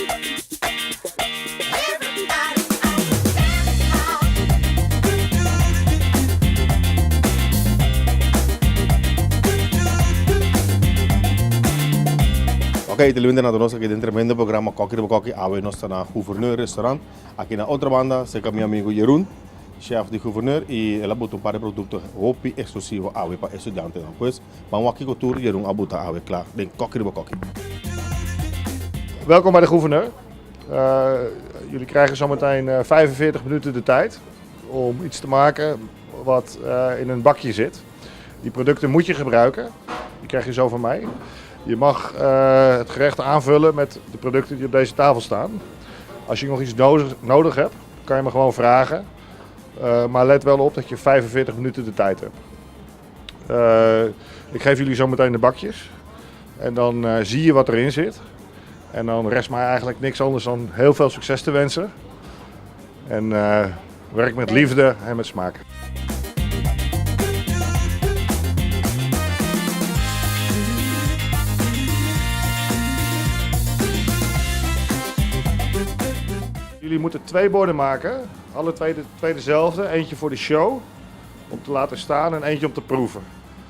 Ok, televidente nós aqui dentro do programa Coque de Coque. Hoje nós estamos na Gouverneur Restaurant. Aqui na outra banda, fica meu amigo Jeroen, chefe de Gouverneur, e ele botou para produto hopi exclusivo para estudantes. Pois, vamos aqui com o tour Jeroen a botar klaar. Den Coque de Coque. Welkom bij de Gouverneur. Jullie krijgen zometeen 45 minuten de tijd om iets te maken wat in een bakje zit. Die producten moet je gebruiken. Die krijg je zo van mij. Je mag het gerecht aanvullen met de producten die op deze tafel staan. Als je nog iets nodig hebt, kan je me gewoon vragen. Maar let wel op dat je 45 minuten de tijd hebt. Ik geef jullie zometeen de bakjes. En dan zie je wat erin zit. En dan rest mij eigenlijk niks anders dan heel veel succes te wensen. En werk met liefde en met smaak. Jullie moeten 2 borden maken, alle twee dezelfde. Eentje voor de show, om te laten staan en eentje om te proeven.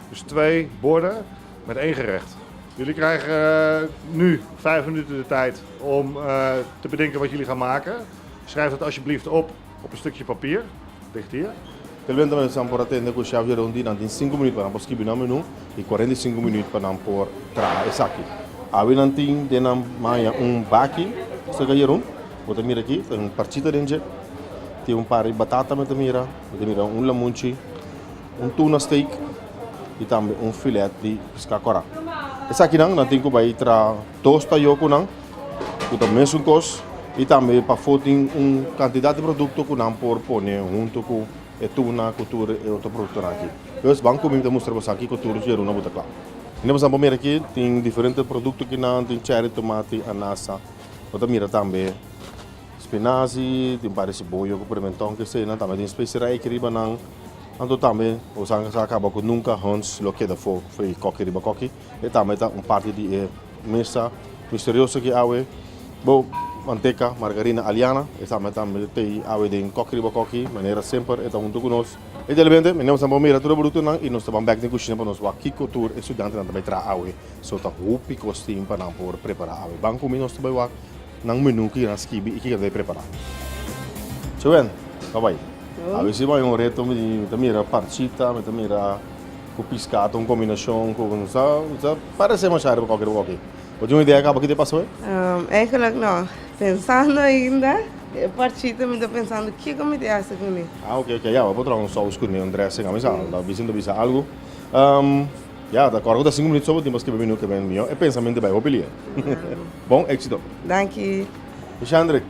Dus 2 borden met 1 gerecht. Jullie krijgen nu 5 minuten de tijd om te bedenken wat jullie gaan maken. Schrijf het alsjeblieft op een stukje papier. Ligt hier. Televidente nós estamos por atender com o chef Jeroen die tem 5 minutos para escrever no menu e 45 minutos para por trazer isso aqui. Aí não tem baki, chega Jeroen. Bota mira aqui, tem partita dentro, tem par de batata met mira, lamunchi, tuna steak e também filé de piscacora. Essa aqui não tem que vai tra tosta yoko não, que também é cos e também para fotin quantidade de produto que não por pôr junto com tuna, cultura e outro produto aqui. Então, banco mesmo mostrar você aqui cultura de Jeroen botar claro. E nós vamos ver aqui tem diferentes produtos que não tem cherry, tomate, anassa, bota mira também. Spinazie, tem parece boio com pimentão que sei, também tem especiaria que riba não, então também os anglos acabam com nunca Hans lo que da foi coque riba coque, e também tá parte de mesa misteriosa que awe, bom manteca, margarina aliana, e também tem awe de coque riba coque, maneira sempre, então junto conosco. E de repente, nós vamos mirar tudo produto não, e nós estamos back na cozinha para nós aqui cultura estudante também traz awe, só tá hopi costume para não por preparar awe, banco nós também vai nang menu que nós skibi e que vai preparar. Joven, vai. A ver se vai reto me mira partita, me mira com pescado, combinação com parece mais caro qualquer coisa. Pode uma ideia acaba que te passou? Eigenlijk não. Pensando ainda, partita me estou pensando que como ideia essa comigo. Ok, já, vou botar saus com dressing, mas não, visando bisa algo. Ja, da agora dá 5 minutos só, temos que beber que vem meu. É pensamento bem, vou pedir. Bom, éxito. Danke. Alexandre,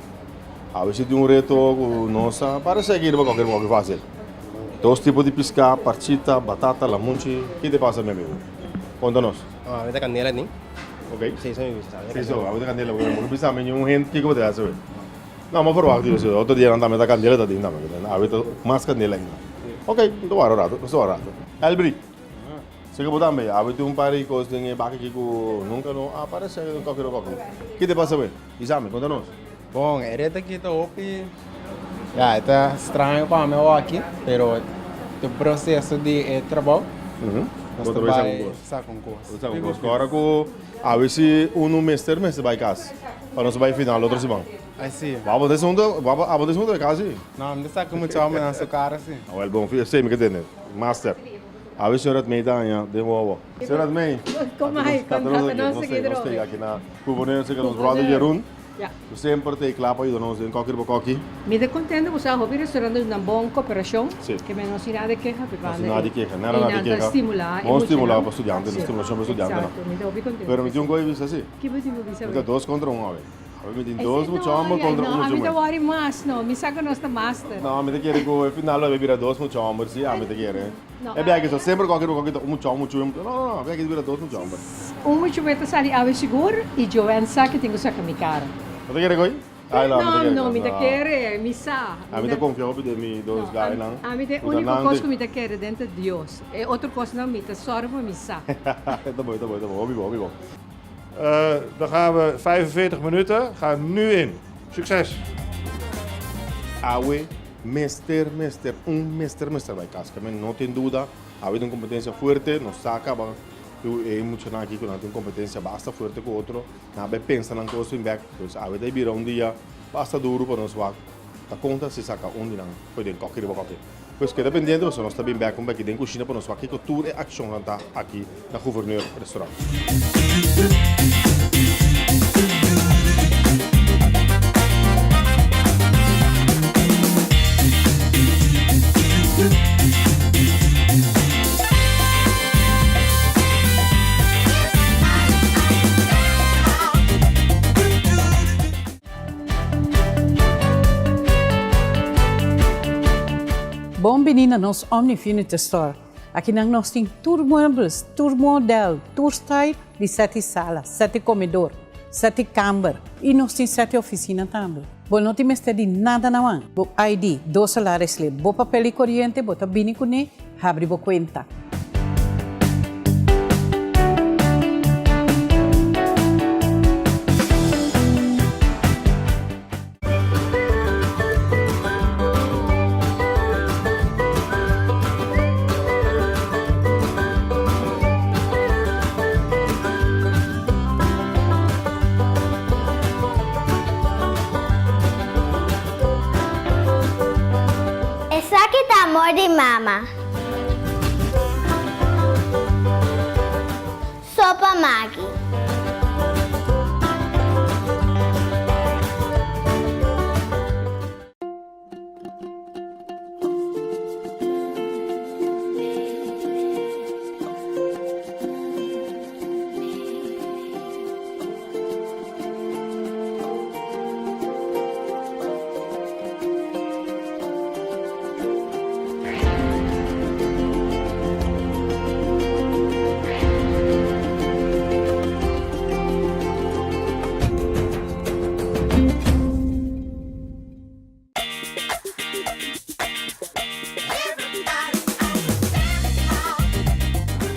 a ver se tem reto nossa para seguir para qualquer coisa fácil. 2 tipos de pesca, partita, batata, lamunchi. O que te passa, meu amigo? Conta-nos. Avete candela nih? Ok. Sì, sono visto. Sì, so, avete candela, non bisa menyo un hint che come te hace. No, ma forward io so, otro día andame da candela da dinda, avete más candela ainda. Ok, sto guardando, sto guardando. Albri. Você que botar meio, abre um par de coisas em baque que nunca não aparece em qualquer coisa. O que te passa bem? Exame, conta-nos. Bom, era aqui tá opi. Já, está estranho para mim aqui, pero o processo de trabalho. Nós trabalhamos com gosto. Agora com a ver se mestre vai casa. Para nós vai final outra semana. Assim. Vamos de segundo casa. Não, não sabe como tchau na sua cara assim. Well, bom, sei me que tem. Master. A ver se senhora também dá de novo. Senhora também. Como aí, conta-nos aqui na Gouverneur, que nos brother Jeroen. Sempre tem claro para ajudar-nos em qualquer coisa. Me dá contente, você hobby restaurante uma boa cooperação, que me não se nada de queixa, nada de queixa, nada de queixa. Estimular, vamos estimular para estudantes, estimulação para estudantes. Exato, me dá hobby contente. Pero me tem coisa vista assim. Que você me disse? Me 2 contra 1 a ver. Me tem 2 mucho amor contra 1 mucho. Não, me dá worry mais, não, me saca nossa master. Não, me te quer que o final vai virar 2 mucho amor, sim, me te quer. É bem que sempre qualquer coisa mucho amor. Não, bem que vira 2 mucho amor. Muito bem, sali ave seguro e Joanne sabe que tenho saca minha cara. Não te quer coi? Não, me te quer, me sa. A mim te confio de mim 2 gars não. A mim te única coisa que me te quer dentro de Deus. É outra coisa não me te sorvo me sa. Tá bom, ouvi bom. Dan gaan we 45 minuten, gaan nu in. Succes! Awe, mister vai casca. Men não tem dúvida, awe tem competência forte, não saca, mas eu muito aqui quando tem competência basta forte com outro, na be pensa na coisa em back, pois awe daí vira dia, basta duro para nós vá. Tá conta se saca não, foi de qualquer qualquer. Pois que dependendo, nós está bem back, como que tem cozinha para nós vá, que tudo é ação lá aqui na Gouverneur Restaurant. Bom menina nos Omnifinity Store. Aqui nós temos tour muebles, tour model, tour style de 7 salas, 7 comedor, 7 câmara e nós temos 7 oficinas também. Bom, não temos de nada na mão. Bo ID, 2 salários, bo papel e corrente, bota bem com ele, abre bo conta. Amor de mama. Sopa Maggi.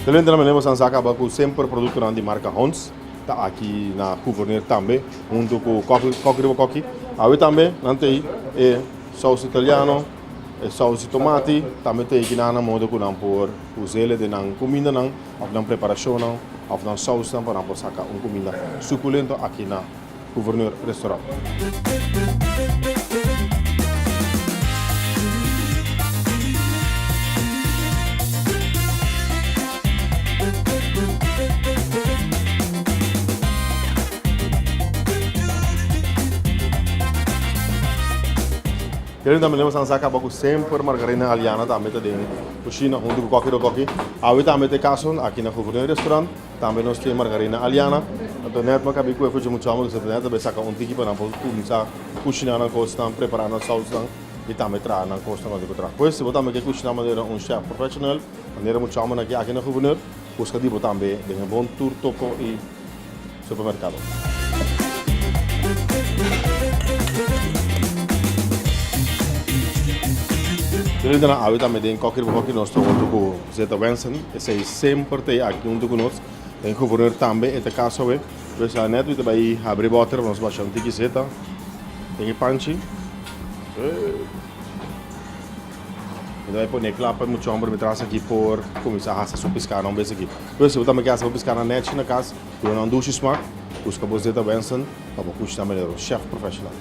Além da manhã, nós acaba com sempre produto de marca Hons, tá aqui na Gouverneur também, junto com o coque. Aí também, não tem sauce italiano, sauce tomate, também tem aqui na moda que não por usar de não comida não, ou não preparação não, ou não sauce não para não sacar comida suculento aqui na Gouverneur Restaurant. Ele também lembra que acaba com sempre margarina aliana também tá dentro. Cozinha junto com qualquer coque. Aí também tem caso aqui na Gouverneur Restaurant também nós temos margarina aliana. Então net mas cabe com efeito muito chamado de net também saca tipo para não começar cozinhar na costa, preparar na salsa e também trazer na costa quando eu trago. Pois se botar também que cozinhar maneira chef profissional, maneira muito chamado aqui na Gouverneur, busca tipo também de bom tour topo e supermercado. Ele ainda não também tem qualquer coisa que nós estamos junto com Zeta Wensen, esse sempre tem aqui junto conosco, tem Gouverneur também, esse caso é, pois a neto vai abrir water, nós baixamos tiki Zeta, tem panchi, e vai pôr clapa muito ombro me traz aqui por começar a raça pescar não bem aqui. Pois se eu também quero pescar na net na casa, eu não duche smaak, busca por Zeta Wensen, para o custo também é chef profissional.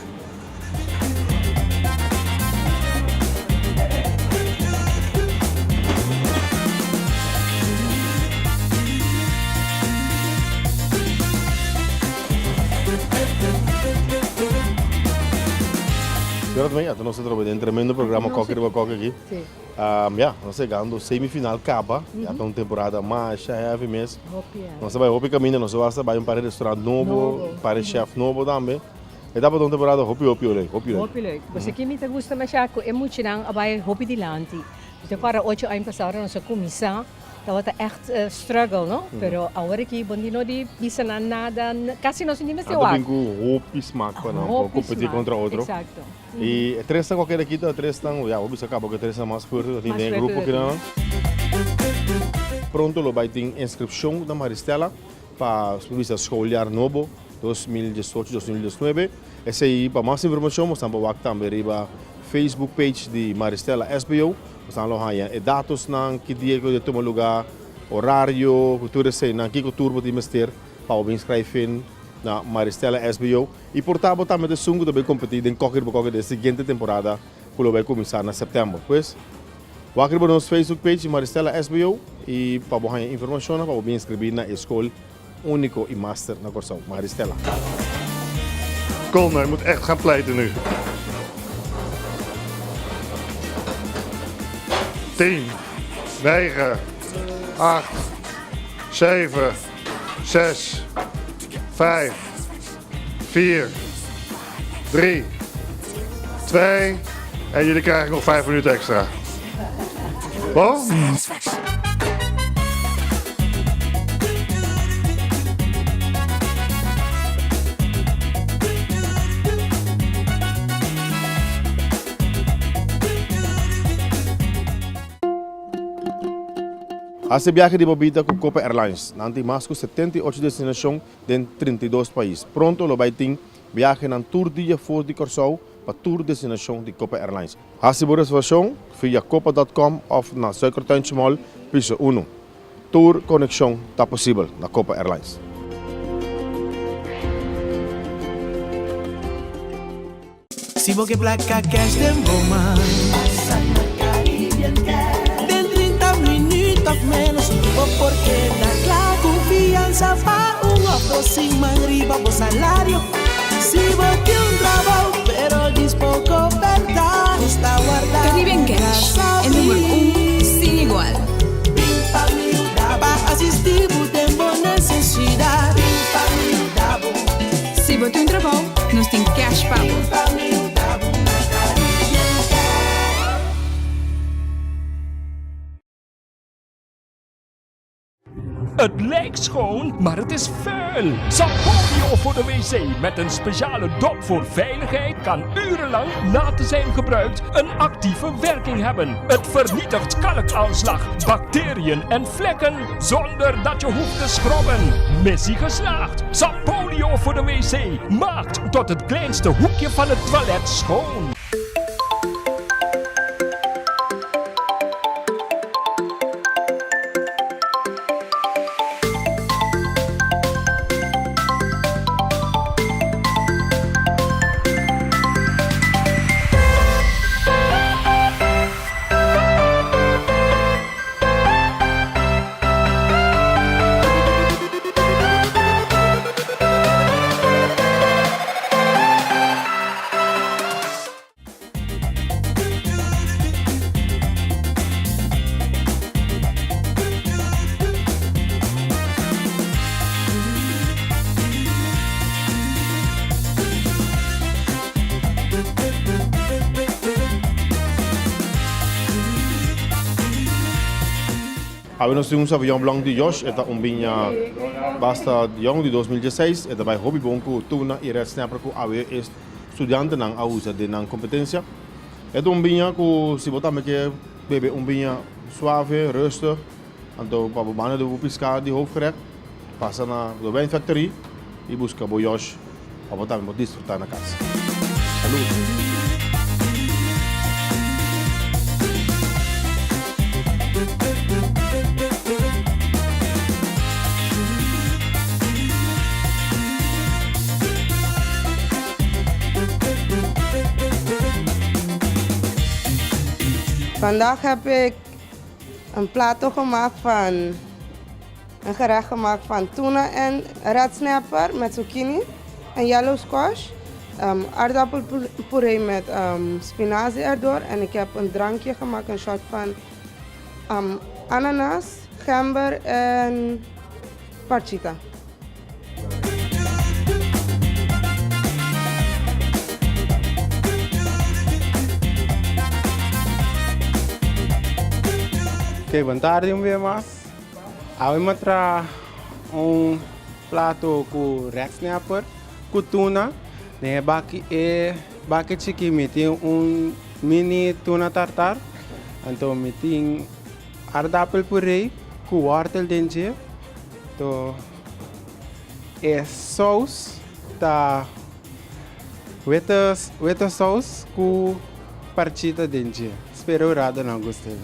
Então nós estamos em um tremendo programa Coque aqui. Sim. Nós chegando semifinal capa, já está uma temporada mais heavy mesmo. Nós vamos hopi caminho, nós vamos para um restaurante novo, para chef novo também. E dá para uma temporada hopi oleh. Você que me gusta mais é muito não, abai hopi de lanti. Então para 8 anos passaram nós começar. Dat was echt struggle, no? Pero agora que bondino di bisa na nada, casi não sentimos de ar. Tem hopi smaak para não competir contra outro. Exato. E três estão qualquer aqui, três estão, já hopi acaba que três mais forte, tem um grupo que não. Pronto, lo vai ter inscrição da Maristela para o schooljaar novo 2018-2019. Esse aí, para mais informação, nós estamos também riba Facebook page de Maristela SBO. Nós estamos lá e dados na que dia que toma lugar, horário, tudo isso na que turbo de mister para o inscrever na Maristela SBO. E portanto também de sungo também competir em qualquer da seguinte temporada que vai começar em setembro. Pois, wakil no Facebook page Maristela SBO e para boa informação para o inscrever na escola único e master na Corsão Maristela. Kom, je moet echt gaan pleiten nu. 10, 9, 8, 7, 6, 5, 4, 3, 2 en jullie krijgen nog 5 minuten extra. Bon? Hace viaje de bobita com Copa Airlines, nanti mais com 78 destinações em 32 países. Pronto, lo vai ter viaje na tour dia for de Corsão para tour destinação de Copa Airlines. Hace boa reservação via copa.com of na Suikertuintje Mall, piso 1. Tour conexão está possível na Copa Airlines. Si vos que placa cash de Roma, den 30 minutos menos, porque la confianza pa' un ojo sin manriba por salario. Si vos que un trabajo, pero dis poco verdad, está guardado. Caribbean Cash, el número 1 sin igual. Para asistir, tenemos necesidad. Si vos un trabajo, nos tem cash pago. Het lijkt schoon, maar het is vuil. Sapolio voor de wc met een speciale dop voor veiligheid kan urenlang na te zijn gebruikt een actieve werking hebben. Het vernietigt kalkaanslag, bacteriën en vlekken zonder dat je hoeft te schrobben. Missie geslaagd. Sapolio voor de wc maakt tot het kleinste hoekje van het toilet schoon. Nós temos um avião branco de Josh, é um binha basta de 2016, é também hobby bom com tuna e red snapper com avião estudante não a usa de não competência. É binha com se botar que bebe binha suave, rustig, então para o bana do pescar de hoofdgerecht, passa na do wine factory e busca o Josh para botar para desfrutar na casa. Salud. Vandaag heb ik een plato gemaakt van, een gerecht gemaakt van tuna en red snapper met zucchini en yellow squash. Aardappelpuree met spinazie erdoor. En ik heb een drankje gemaakt, een shot van ananas, gember en parchita. Ok, boa tarde uma vez mais. Hoje trago prato com red snapper, com tuna. Baki chicken tem mini tuna tartar. Então tem aardappelpuree com wortel dentro. Então é saus tá weta saus com partida dentro. Espero urado não gostei.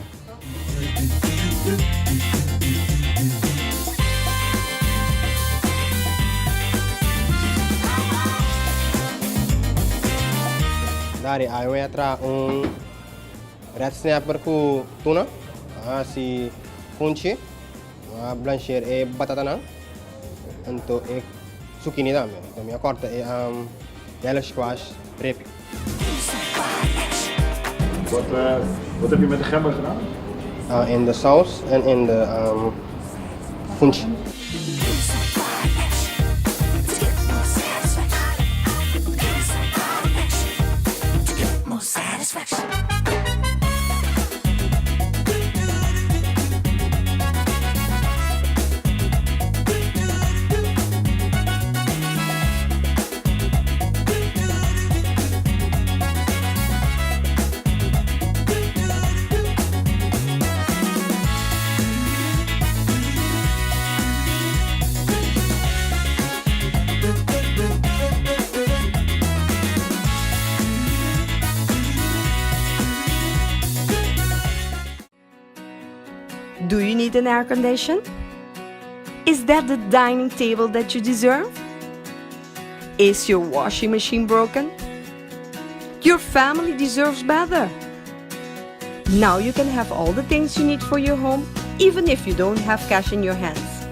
Dari, eu ia trazer red snapper com tuna, si funchi, blanchir e batata não, então é zucchini também. Então minha corta é yellow squash, prepi. Wat heb je met de gember gedaan? In de saus en in de funchi. Do you need an air condition? Is that the dining table that you deserve? Is your washing machine broken? Your family deserves better. Now you can have all the things you need for your home, even if you don't have cash in your hands.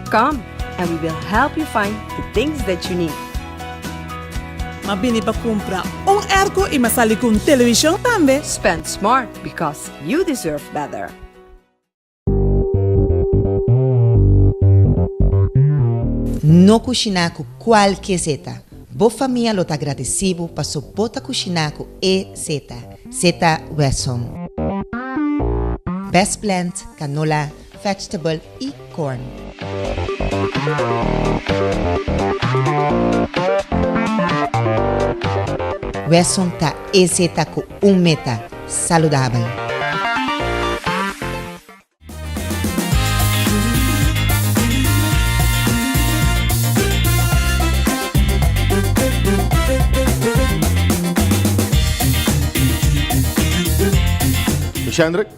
Come, and we will help you find the things that you need. Mabini pa compra airco e masali con television tambe. Spend smart because you deserve better. No cucinaco qualquer seta. Boa família lo tá agradecido para sopota cucinaco e seta. Seta Wesson. Best blend, canola, vegetable e corn. Wesson tá e seta com meta saudável. Xandrek,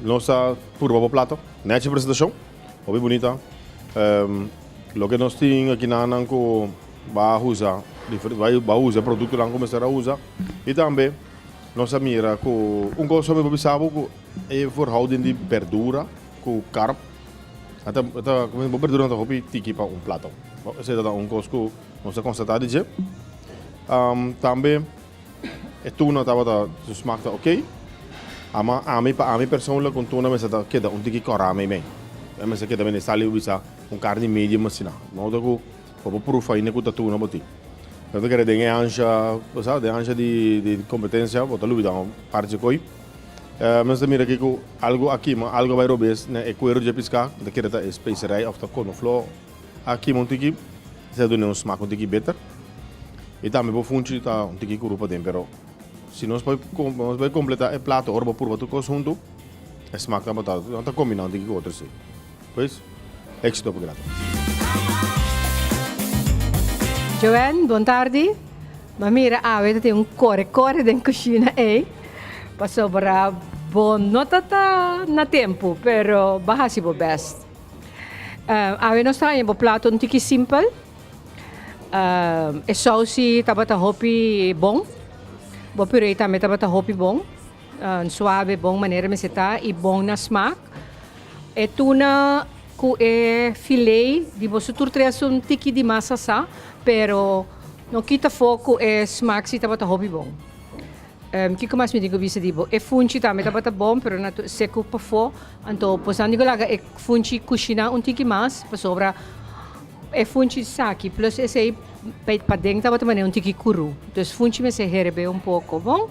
nossa purba plato, nete apresentação, muito bonita. Lo que nós temos aqui na Ananco vai usar produto lá começar a usar e também nossa mira com coisa que sabe é verhouding de verdura com carne. Até como verdura não hopi tiki para prato. Esse é coisa que nós constatado de. Também é tuna tava smaakt oké. Maar aan mij persoonlijk kon toen mensen dat keda un tiki kora mij mee. Mensen keda bene sali ubisa un carne medium masina. Maar dat ko proef aí ne kuta tuna boti. Dat ik er dingen anja, sabe, de anja de competência, bota lubi dan parte koi. Mensen mira que algo aqui, mas algo vai robes, né, é coelho de pescar, da que é especiaria of da cornflour. Aqui um tiki, se do não smaak un tiki beter. E também vou funci tá un tiki grupo tempero. Se nós vai completar o prato, orba por outro conjunto, é smaak da batata. Não está combinando com outros sim. Pois, éxito grato. Joanne, boa tarde. Mamira, we tem core dentro da cozinha aí. Passou para bom, não tá na tempo, pero baja si bo best. We nós tá em bo prato um tiki simple. E sauce tabata hopi bom. Bo puree também tabata hopi bom. Suave bom maneira me seta e bom na smaak. E tuna com e filé de você turtreas um tiki de massa sa, pero não quita foco e smaak si tabata hopi bom. Que mais me digo visa dibo? E funci também tabata bom, pero na seco pa fo. Então, posando digo laga e funci cozinha um tiki mais, pa sobra e funci saki plus esse aí para dentro tabata maneira um tiki cru. Então, funci me se herbe um pouco, bom?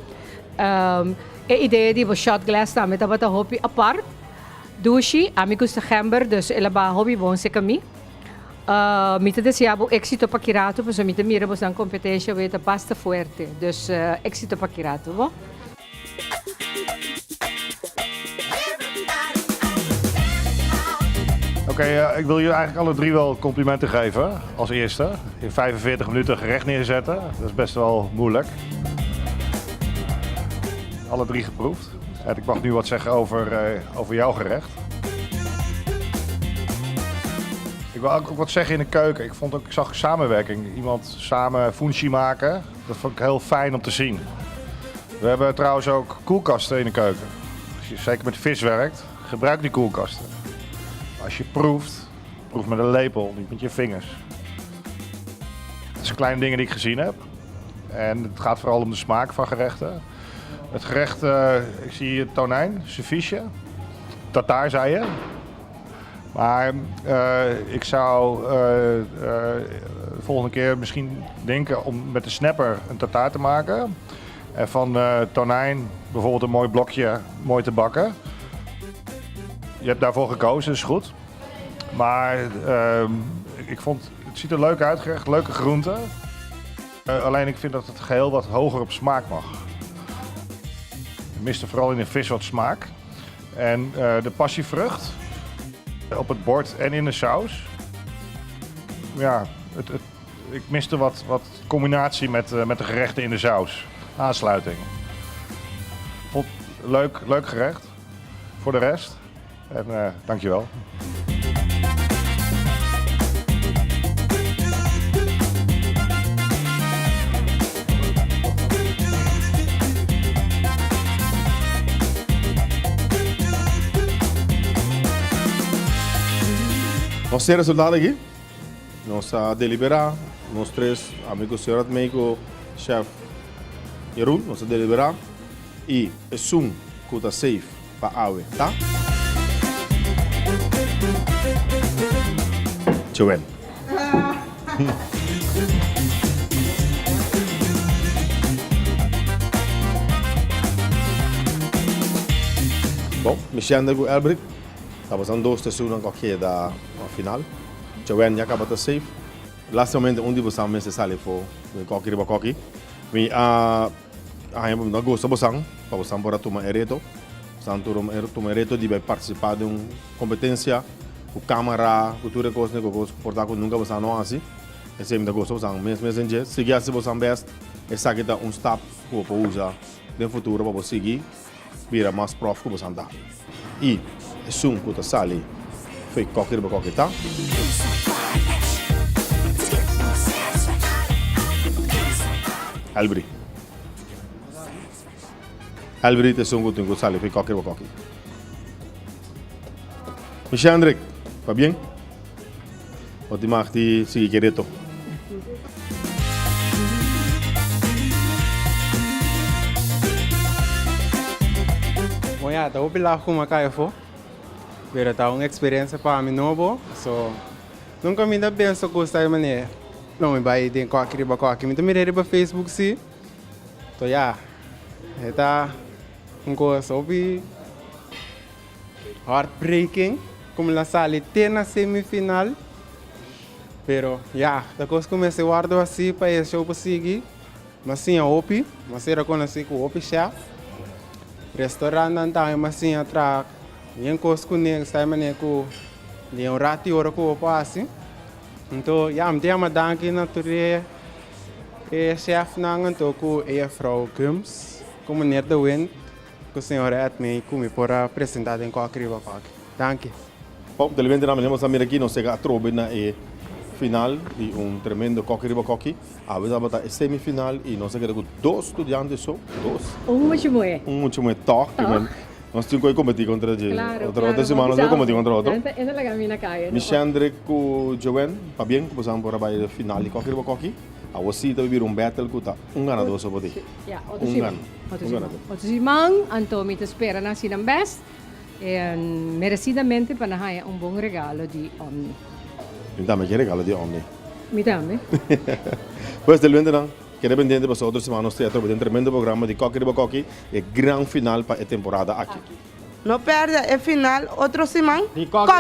E ideia de shot glass também tabata hopi apart. Dushi, amigos de Gember, dus ela ba hobby bom se kami. Mita deseabo éxito para Kirato, pois mita mira bos na competição veta pasta fuerte. Dus éxito para Kirato, bom? Ok, Oké, ik wil jullie eigenlijk alle 3 wel complimenten geven. Als eerste, in 45 minuten gerecht neerzetten. Dat is best wel moeilijk. Alle 3 geproefd. En ik mag nu wat zeggen over jouw gerecht. Ik wil ook wat zeggen in de keuken. Ik zag samenwerking. Iemand samen funchi maken. Dat vond ik heel fijn om te zien. We hebben trouwens ook koelkasten in de keuken. Als je zeker met vis werkt, gebruik die koelkasten. Als je proef met een lepel, niet met je vingers. Dat zijn kleine dingen die ik gezien heb. En het gaat vooral om de smaak van gerechten. Het gerecht, ik zie hier tonijn, ceviche. Tartaar zei je. Maar ik zou de volgende keer misschien denken om met de snapper een tartaar te maken. En van tonijn bijvoorbeeld een mooi blokje mooi te bakken. Je hebt daarvoor gekozen, is goed. Maar ik vond, het ziet er leuk uit, gerecht, leuke groenten. Alleen ik vind dat het geheel wat hoger op smaak mag. Je miste vooral in de vis wat smaak. En de passievrucht op het bord en in de saus. Ja, ik miste wat combinatie met de gerechten in de saus. Aansluiting. Vond leuk gerecht. Voor de rest. En dankjewel. Nós temos resultado aqui. Nós deliberar, nós 3 amigos, senhor médico, chef Jeroen, nós deliberar e é que está safe para a água, tá? Joanne. Bom, Michel com Elbrick. Estamos em 2 seizoenen que da final. Joanne já acabou de safe. Laatste moment onde você mesmo sale for qualquer coque. Me não gosto bosang, para você para tomar ereto. Tomar ereto de participar de uma competência, o câmera, cultura coisa que gosto portar com nunca você não assim. Esse me gosto bosang mesmo seguir assim você best. Essa aqui tá step que você usa no futuro para você seguir, vira mais prof que você dá. E que está sali, foi qualquer tá? Albri é que está sali, foi qualquer. Michel André, va bien? Wat die mag die zie ik reto. Bom, já, estou lá com uma caifo. Pero tá uma experiência para mim novo, so nunca me dá bem se gostar de maneira. Não me vai de qualquer me também para Facebook sim. Então já, tá coisa ouvi heartbreaking, como la sale na semifinal. Pero já, da coisa comecei a guardar assim para esse show seguir. Mas sim a Opi, mas era conhecido como Opi Chef. Restaurante então mas sim atrás. Yang kos kuning saya meneku dia rati orang ku apa assim. Então, ja, me uma danke natuurlijk chef nangen toku Frau Gums, como net de win, que o senhor é me como para apresentar em qualquer lugar. Danke. Bom, de repente nós estamos aqui, nós chegamos a trobe na final de tremendo coque. A vez a semifinal e nós chegamos com 2 estudantes só, 2. Muito muito toque. Nós temos que competir contra ele. Outra semana nós vamos competir contra outro. Essa é a caminha caia. Michel André com Joanne, tá bem? Passamos por a final de qualquer coque. A você está vivendo battle que tá ganador só pode. Ja, outro simão, então me espera na cena best. E merecidamente para nós bom regalo de Omni. Me dá que regalo de Omni. Me dá-me. Pois del vende não. Quero pendente para outras semanas teatro tem tremendo programa de Coque e grande final para a temporada aqui. Não perde a final, outro semana. Coque.